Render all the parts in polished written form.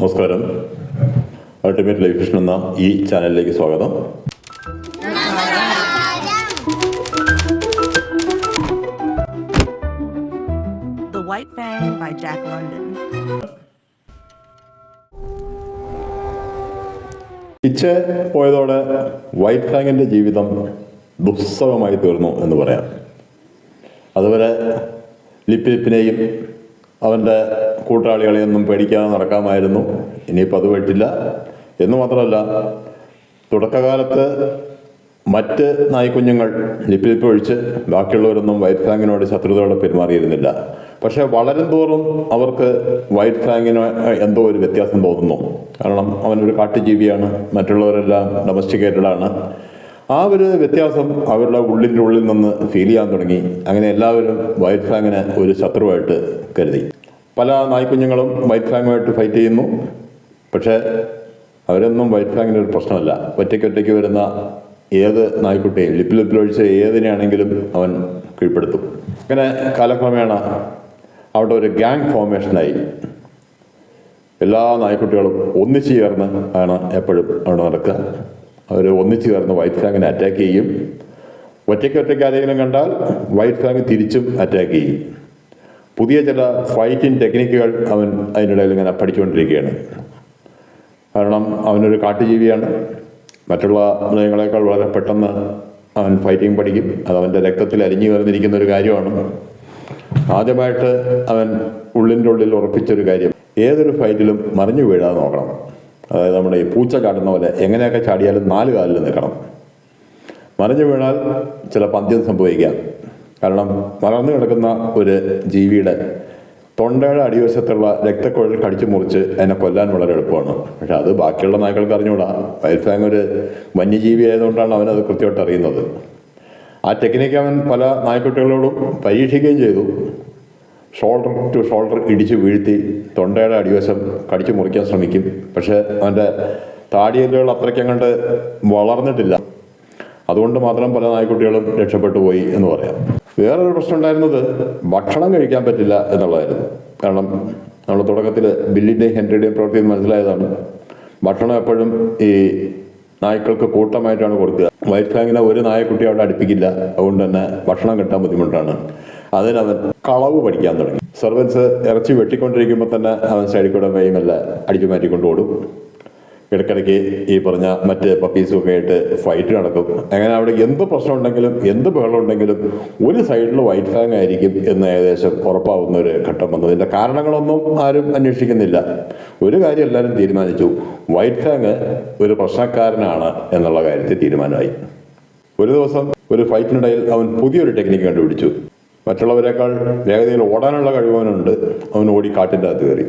നമസ്കാരം. Ultimate life vision എന്ന ഈ ചാനലിലേക്ക് സ്വാഗതം. The White Fang by Jack London. ഇച്ച് പോയതോടെ വൈറ്റ് ഫാങ്ങിൻ്റെ ജീവിതം ദുസ്സഹമായി തീർന്നു എന്ന് പറയാം. അതുവരെ ലിപ്പിനെയും അവൻ്റെ കൂട്ടാളികളെയൊന്നും പേടിക്കാതെ നടക്കാമായിരുന്നു. ഇനിയിപ്പോൾ അത് പറ്റില്ല എന്ന് മാത്രമല്ല, തുടക്കകാലത്ത് മറ്റ് നായ്ക്കുഞ്ഞുങ്ങൾ ലിപ്പ് ഒഴിച്ച് ബാക്കിയുള്ളവരൊന്നും വൈറ്റ് ഫാങ്ങിനോട് ശത്രുതയോടെ പെരുമാറിയിരുന്നില്ല. പക്ഷേ വളരും തോറും അവർക്ക് വൈറ്റ് ഫാങ്ങിന് എന്തോ ഒരു വ്യത്യാസം തോന്നുന്നു. കാരണം അവനൊരു കാട്ടുജീവിയാണ്, മറ്റുള്ളവരെല്ലാം ഡൊമസ്റ്റിക്കേറ്റഡാണ്. ആ ഒരു വ്യത്യാസം അവരുടെ ഉള്ളിൽ നിന്ന് ഫീൽ ചെയ്യാൻ തുടങ്ങി. അങ്ങനെ എല്ലാവരും വൈറ്റ് ഫാങ്ങിനെ ഒരു ശത്രുവായിട്ട് കരുതി. പല നായ്ക്കുഞ്ഞുങ്ങളും വൈറ്റ് ഫാങ്ങുമായിട്ട് ഫൈറ്റ് ചെയ്യുന്നു. പക്ഷേ അവരൊന്നും വൈറ്റ് ഫാങ്ങിന് ഒരു പ്രശ്നമല്ല. ഒറ്റയ്ക്ക് വരുന്ന ഏത് നായ്ക്കുട്ടിയും ലിപ്പിലൊഴിച്ച് ഏതിനെയാണെങ്കിലും അവൻ കീഴ്പ്പെടുത്തും. അങ്ങനെ കാലക്രമേണ അവിടെ ഒരു ഗ്യാങ് ഫോർമേഷനായി. എല്ലാ നായ്ക്കുട്ടികളും ഒന്നിച്ചു ചേർന്ന് ആണ് എപ്പോഴും അവിടെ നടക്കുക. അവർ ഒന്നിച്ചു ചേർന്ന് വൈറ്റ് ഫാങ്ങിനെ അറ്റാക്ക് ചെയ്യും. ഒറ്റയ്ക്ക് ആരെങ്കിലും കണ്ടാൽ വൈറ്റ് ഫാങ് തിരിച്ചും അറ്റാക്ക് ചെയ്യും. പുതിയ ചില ഫൈറ്റിംഗ് ടെക്നിക്കുകൾ അവൻ അതിനിടയിൽ ഇങ്ങനെ പഠിച്ചുകൊണ്ടിരിക്കുകയാണ്. കാരണം അവനൊരു കാട്ടുജീവിയാണ്. മറ്റുള്ള മൃഗങ്ങളെക്കാൾ വളരെ പെട്ടെന്ന് അവൻ ഫൈറ്റിംഗ് പഠിക്കും. അത് അവൻ്റെ രക്തത്തിൽ അലിഞ്ഞു കയറിയിരിക്കുന്ന ഒരു കാര്യമാണ്. ആദ്യമായിട്ട് അവൻ ഉള്ളിൽ ഉറപ്പിച്ചൊരു കാര്യം, ഏതൊരു ഫൈറ്റിലും മറിഞ്ഞു വീഴാതെ നോക്കണം. അതായത് നമ്മുടെ ഈ പൂച്ച ചാടുന്ന പോലെ എങ്ങനെയൊക്കെ ചാടിയാലും 4 കാലിൽ നിൽക്കണം. മറിഞ്ഞു വീണാൽ ചിലപ്പോൾ അന്ത്യം സംഭവിക്കാം. കാരണം മറന്നു കിടക്കുന്ന ഒരു ജീവിയുടെ തൊണ്ടയുടെ അടിവശത്തുള്ള രക്തക്കുഴൽ കടിച്ചു മുറിച്ച് അതിനെ കൊല്ലാൻ വളരെ എളുപ്പമാണ്. പക്ഷെ അത് ബാക്കിയുള്ള നായ്ക്കൾക്ക് അറിഞ്ഞുകൂടാ. വൈറ്റ് ഫാങ് ഒരു വന്യജീവി ആയതുകൊണ്ടാണ് അവനത് കൃത്യമായിട്ട് അറിയുന്നത്. ആ ടെക്നിക്ക് അവൻ പല നായ്ക്കുട്ടികളോടും പരീക്ഷിക്കുകയും ചെയ്തു. ഷോൾഡർ ടു ഷോൾഡർ ഇടിച്ച് വീഴ്ത്തി തൊണ്ടയുടെ അടിവശം കടിച്ചു മുറിക്കാൻ ശ്രമിക്കും. പക്ഷേ അവൻ്റെ താടിയെല്ലുകൾ അത്രയ്ക്കങ്ങോട്ട് വളർന്നിട്ടില്ല. അതുകൊണ്ട് മാത്രം പല നായ്ക്കുട്ടികളും രക്ഷപ്പെട്ടു പോയി എന്ന് പറയാം. വേറൊരു പ്രശ്നം ഉണ്ടായിരുന്നത് ഭക്ഷണം കഴിക്കാൻ പറ്റില്ല എന്നുള്ളതായിരുന്നു. കാരണം നമ്മൾ തുടക്കത്തിൽ ബില്ലിൻ്റെയും ഹെൻറിയുടെയും പ്രവൃത്തി മനസ്സിലായതാണ്. ഭക്ഷണം എപ്പോഴും ഈ നായ്ക്കൾക്ക് കൂട്ടമായിട്ടാണ് കൊടുക്കുക. വൈറ്റ് ഫാങ്ങിനെ ഒരു നായക്കുട്ടി അവിടെ അടുപ്പിക്കില്ല. അതുകൊണ്ട് തന്നെ ഭക്ഷണം കിട്ടാൻ ബുദ്ധിമുട്ടാണ്. അതിനവൻ കളവ് പഠിക്കാൻ തുടങ്ങി. സെർവൻസ് ഇറച്ചി വെട്ടിക്കൊണ്ടിരിക്കുമ്പോൾ തന്നെ അവൻ സൈഡിൽ കൂടെ മെയ്യുമെല്ലാം അടിച്ചു മാറ്റിക്കൊണ്ട് ഓടും. ഇടയ്ക്കിടയ്ക്ക് ഈ പറഞ്ഞ മറ്റ് പപ്പീസും ഒക്കെ ആയിട്ട് ഫൈറ്റ് നടക്കും. അങ്ങനെ അവിടെ എന്ത് പ്രശ്നം ഉണ്ടെങ്കിലും എന്ത് ബഹളം ഉണ്ടെങ്കിലും ഒരു സൈഡിൽ വൈറ്റ് ഫാങ് ആയിരിക്കും എന്ന് ഏകദേശം ഉറപ്പാവുന്ന ഒരു ഘട്ടം വന്നു. ഇതിൻ്റെ കാരണങ്ങളൊന്നും ആരും അന്വേഷിക്കുന്നില്ല. ഒരു കാര്യം എല്ലാവരും തീരുമാനിച്ചു, വൈറ്റ് ഫാങ് ഒരു പ്രശ്നക്കാരനാണ് എന്നുള്ള കാര്യത്തിൽ തീരുമാനമായി. ഒരു ദിവസം ഒരു ഫൈറ്റിനിടയിൽ അവൻ പുതിയൊരു ടെക്നിക്ക് കണ്ടുപിടിച്ചു. മറ്റുള്ളവരെക്കാൾ വേഗതയിൽ ഓടാനുള്ള കഴിവവനുണ്ട്. അവൻ ഓടി കാട്ടിൻ്റെ അകത്ത് കയറി.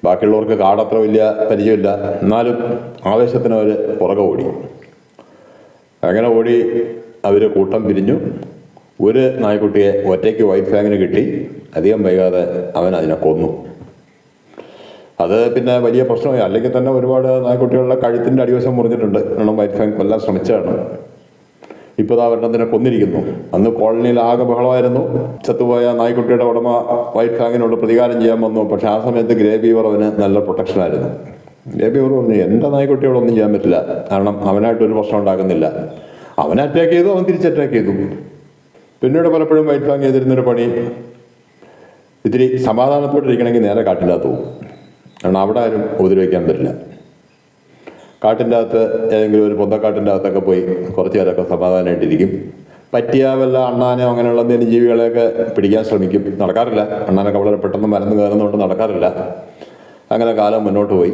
ബാക്കിയുള്ളവർക്ക് കാടത്ര വലിയ പരിചയമില്ല, എന്നാലും ആവേശത്തിന് അവർ പുറകെ ഓടി. അങ്ങനെ ഓടി അവർ കൂട്ടം പിരിഞ്ഞു. ഒരു നായ്ക്കുട്ടിയെ ഒറ്റയ്ക്ക് വൈറ്റ് ഫാങ്ങിന് കിട്ടി. അധികം വൈകാതെ അവൻ അതിനെ കൊന്നു. അത് പിന്നെ വലിയ പ്രശ്നമായി. അല്ലെങ്കിൽ തന്നെ ഒരുപാട് നായ്ക്കുട്ടികളുടെ കഴുത്തിൻ്റെ അടിവശം മുറിഞ്ഞിട്ടുണ്ട്. കാരണം വൈറ്റ് ഫാങ് കൊല്ലാൻ ശ്രമിച്ചതാണ്. ഇപ്പോൾ അവരെണ്ണത്തിനെ കൊന്നിരിക്കുന്നു. അന്ന് കോളനിയിൽ ആകെ ബഹളമായിരുന്നു. ചത്തുപോയ നായ്ക്കുട്ടിയുടെ ഉടമ വൈറ്റ് ഫാങ്ങിനോട് പ്രതികാരം ചെയ്യാൻ വന്നു. പക്ഷെ ആ സമയത്ത് ഗ്രേ ബീവർ അവന് നല്ല പ്രൊട്ടക്ഷനായിരുന്നു. ഗ്രേ ബീവർ പറഞ്ഞു, എൻ്റെ നായ്ക്കുട്ടിയോടൊന്നും ചെയ്യാൻ പറ്റില്ല. കാരണം അവനായിട്ടൊരു പ്രശ്നം ഉണ്ടാക്കുന്നില്ല. അവൻ അറ്റാക്ക് ചെയ്തു, അവൻ തിരിച്ച് അറ്റാക്ക് ചെയ്തു. പിന്നീട് പലപ്പോഴും വൈറ്റ് ഫാങ് ചെയ്തിരുന്നൊരു പണി, ഇത്തിരി സമാധാനത്തോട്ടിരിക്കണമെങ്കിൽ നേരെ കാട്ടിനകത്ത് പോകും. കാരണം അവിടെ ആരും ഉപദ്രവിക്കാൻ പറ്റില്ല. കാട്ടിൻ്റെ അകത്ത് ഏതെങ്കിലും ഒരു പൊന്തക്കാട്ടിൻ്റെ അകത്തൊക്കെ പോയി കുറച്ച് നേരമൊക്കെ സമാധാനമായിട്ടിരിക്കും. പറ്റിയ വല്ല അണ്ണാനോ അങ്ങനെയുള്ള എന്തെങ്കിലും ജീവികളെയൊക്കെ പിടിക്കാൻ ശ്രമിക്കും. നടക്കാറില്ല. അണ്ണാനൊക്കെ വളരെ പെട്ടെന്ന് മരന്ന് കയറുന്നതുകൊണ്ട് നടക്കാറില്ല. അങ്ങനെ കാലം മുന്നോട്ട് പോയി.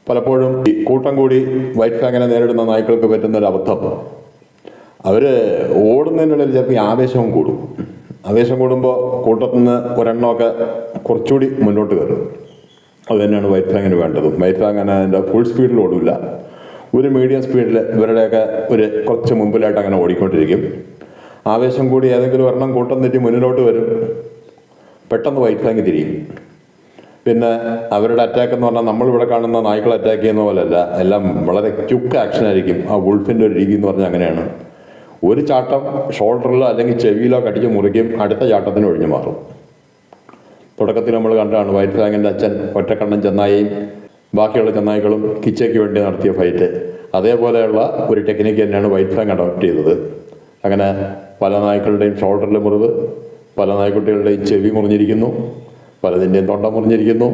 പലപ്പോഴും ഈ കൂട്ടം കൂടി വൈറ്റ് ഫാങ്ങിനെ നേരിടുന്ന നായ്ക്കൾക്ക് പറ്റുന്നൊരു അബദ്ധം, അവർ ഓടുന്നതിനുള്ളിൽ ചിലപ്പോൾ ഈ ആവേശവും കൂടും. ആവേശം കൂടുമ്പോൾ കൂട്ടത്തിൽ നിന്ന് ഒരെണ്ണമൊക്കെ കുറച്ചുകൂടി മുന്നോട്ട് കയറും. അത് തന്നെയാണ് വൈറ്റ് ഫാങ്ങിന് വേണ്ടത്. വൈറ്റ് ഫാങ് അതിൻ്റെ ഫുൾ സ്പീഡിൽ ഓടില്ല. ഒരു മീഡിയം സ്പീഡിൽ ഇവരുടെയൊക്കെ ഒരു കുറച്ച് മുമ്പിലായിട്ട് അങ്ങനെ ഓടിക്കൊണ്ടിരിക്കും. ആവേശം കൂടി ഏതെങ്കിലും ഒരെണ്ണം കൂട്ടം തെറ്റി മുന്നിലോട്ട് വരും. പെട്ടെന്ന് വൈറ്റ് ഫാങ് തിരിയും. പിന്നെ അവരുടെ അറ്റാക്ക് എന്ന് പറഞ്ഞാൽ നമ്മളിവിടെ കാണുന്ന നായ്ക്കൾ അറ്റാക്ക് ചെയ്യുന്ന പോലെയല്ല. എല്ലാം വളരെ ക്യുക്ക് ആക്ഷൻ ആയിരിക്കും. ആ വുൾഫിൻ്റെ ഒരു രീതി എന്ന് പറഞ്ഞാൽ അങ്ങനെയാണ്. ഒരു ചാട്ടം ഷോൾഡറിലോ അല്ലെങ്കിൽ ചെവിയിലോ കടിച്ച് മുറിക്കും. അടുത്ത ചാട്ടത്തിന് ഒഴിഞ്ഞു മാറും. തുടക്കത്തിൽ നമ്മൾ കണ്ടാണ് വൈറ്റ് ഫാങ്ങിൻ്റെ അച്ഛൻ ഒറ്റക്കണ്ണൻ ചെന്നായിയും ബാക്കിയുള്ള ചെന്നായ്ക്കളും കിച്ചയ്ക്ക് വേണ്ടി നടത്തിയ ഫൈറ്റ്, അതേപോലെയുള്ള ഒരു ടെക്നിക്ക് തന്നെയാണ് വൈറ്റ് ഫാങ് അഡോപ്റ്റ് ചെയ്തത്. അങ്ങനെ പല നായ്ക്കളുടെയും ഷോൾഡറിൽ മുറിവ്, പല നായ്ക്കുട്ടികളുടെയും ചെവി മുറിഞ്ഞിരിക്കുന്നു, പലതിൻ്റെയും തൊണ്ട മുറിഞ്ഞിരിക്കുന്നു.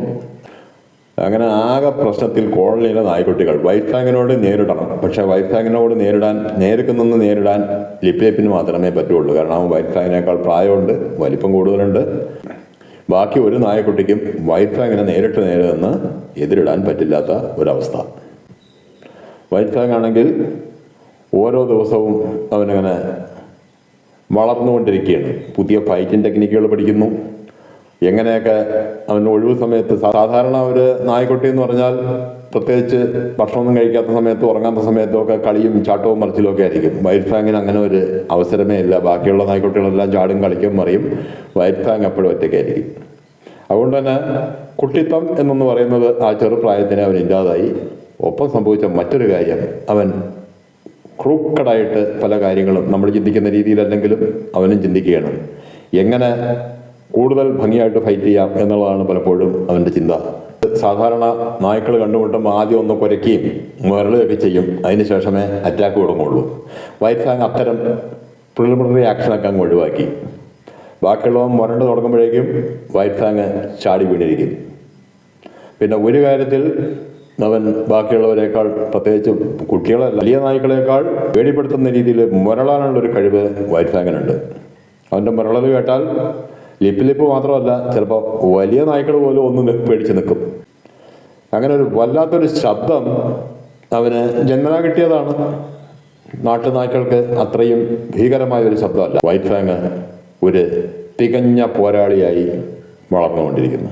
അങ്ങനെ ആകെ പ്രശ്നത്തിൽ കോളനിയിലെ നായ്ക്കുട്ടികൾ വൈറ്റ് ഫാങ്ങിനോട് നേരിടണം. പക്ഷേ വൈറ്റ് ഫാങ്ങിനോട് നേരിടാൻ ലിപ്പിന് മാത്രമേ പറ്റുള്ളൂ. കാരണം അവൻ വൈറ്റ് ഫാങ്ങിനേക്കാൾ പ്രായമുണ്ട്, വലിപ്പം കൂടുതലുണ്ട്. ബാക്കി ഒരു നായ്ക്കുട്ടിക്കും വൈറ്റ് ഫാങ്ങിനെ നേരിട്ട് നിന്ന് എതിരിടാൻ പറ്റില്ലാത്ത ഒരവസ്ഥ. വൈറ്റ് ഫാങ് ആണെങ്കിൽ ഓരോ ദിവസവും അവനങ്ങനെ വളർന്നുകൊണ്ടിരിക്കുകയാണ്. പുതിയ ഫൈറ്റിംഗ് ടെക്നിക്കുകൾ പഠിക്കുന്നു. എങ്ങനെയൊക്കെ അവൻ്റെ ഒഴിവ് സമയത്ത്, സാധാരണ ഒരു നായ്ക്കുട്ടി എന്ന് പറഞ്ഞാൽ പ്രത്യേകിച്ച് ഭക്ഷണമൊന്നും കഴിക്കാത്ത സമയത്തും ഉറങ്ങാത്ത സമയത്തും ഒക്കെ കളിയും ചാട്ടവും മറിച്ചിലും ഒക്കെ ആയിരിക്കും. വൈറ്റ് ഫാങ്ങിന് അങ്ങനെ ഒരു അവസരമേ ഇല്ല. ബാക്കിയുള്ള നായ്ക്കുട്ടികളെല്ലാം ചാടും, കളിക്കും, മറിയും. വൈറ്റ് ഫാങ് എപ്പോഴും ഒറ്റയ്ക്കായിരിക്കും. അതുകൊണ്ട് തന്നെ കുട്ടിത്തം എന്നൊന്ന് പറയുന്നത് ആ ചെറുപ്രായത്തിന് അവൻ ഇല്ലാതായി. ഒപ്പം സംഭവിച്ച മറ്റൊരു കാര്യം, അവൻ ക്രൂക്കഡായിട്ട് പല കാര്യങ്ങളും നമ്മൾ ചിന്തിക്കുന്ന രീതിയിലല്ലെങ്കിലും അവനും ചിന്തിക്കുകയാണ്. എങ്ങനെ കൂടുതൽ ഭംഗിയായിട്ട് ഫൈറ്റ് ചെയ്യാം എന്നുള്ളതാണ് പലപ്പോഴും അവൻ്റെ ചിന്ത. സാധാരണ നായ്ക്കൾ കണ്ടുമുട്ടുമ്പോൾ ആദ്യം ഒന്ന് കുരയ്ക്കുകയും മുരളുകയൊക്കെ ചെയ്യും. അതിന് ശേഷമേ അറ്റാക്ക് തുടങ്ങുള്ളൂ. വൈറ്റ് ഫാങ് അത്തരം പ്രിലിമിനറി ആക്ഷനൊക്കെ അങ്ങ് ഒഴിവാക്കി. ബാക്കിയുള്ളവൻ മുരണ്ട് തുടങ്ങുമ്പോഴേക്കും വൈറ്റ് ഫാങ് ചാടി വീണിരിക്കും. പിന്നെ ഒരു കാര്യത്തിൽ അവൻ ബാക്കിയുള്ളവരെക്കാൾ, പ്രത്യേകിച്ച് കുട്ടികളെ, വലിയ നായ്ക്കളെക്കാൾ പേടിപ്പെടുത്തുന്ന രീതിയിൽ മുരളാനുള്ളൊരു കഴിവ് വൈറ്റ് ഫാങ്ങിനുണ്ട്. അവൻ്റെ മുരളൽ കേട്ടാൽ ലിപ്പ് മാത്രമല്ല, ചിലപ്പോൾ വലിയ നായ്ക്കൾ പോലും ഒന്ന് പേടിച്ച് നിൽക്കും. അങ്ങനെ ഒരു വല്ലാത്തൊരു ശബ്ദം അവന് ജന്മനാ കിട്ടിയതാണ്. നാട്ടു നായ്ക്കൾക്ക് അത്രയും ഭീകരമായ ഒരു ശബ്ദമല്ല. വൈറ്റ് ഫാങ് ഒരു തികഞ്ഞ പോരാളിയായി വളർന്നുകൊണ്ടിരിക്കുന്നു.